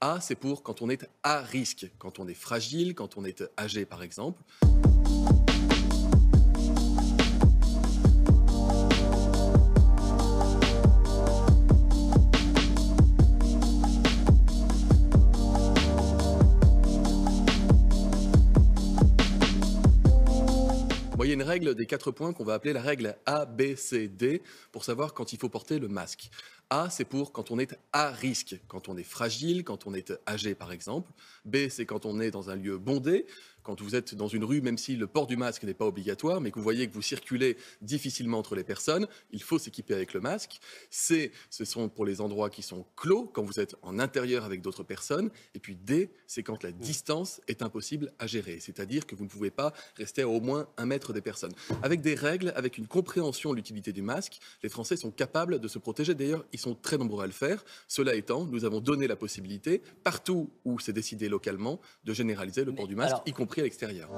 A, c'est pour quand on est à risque, quand on est fragile, quand on est âgé par exemple. Moi, il y a une règle des 4 points qu'on va appeler la règle A, B, C, D pour savoir quand il faut porter le masque. A, c'est pour quand on est à risque, quand on est fragile, quand on est âgé par exemple. B, c'est quand on est dans un lieu bondé, quand vous êtes dans une rue, même si le port du masque n'est pas obligatoire, mais que vous voyez que vous circulez difficilement entre les personnes, il faut s'équiper avec le masque. C, ce sont pour les endroits qui sont clos, quand vous êtes en intérieur avec d'autres personnes. Et puis D, c'est quand la distance est impossible à gérer, c'est-à-dire que vous ne pouvez pas rester à au moins 1 mètre des personnes. Avec des règles, avec une compréhension de l'utilité du masque, les Français sont capables de se protéger. D'ailleurs, ils sont très nombreux à le faire. Cela étant, nous avons donné la possibilité, partout où c'est décidé localement, de généraliser le port Mais du masque, alors, y compris à l'extérieur.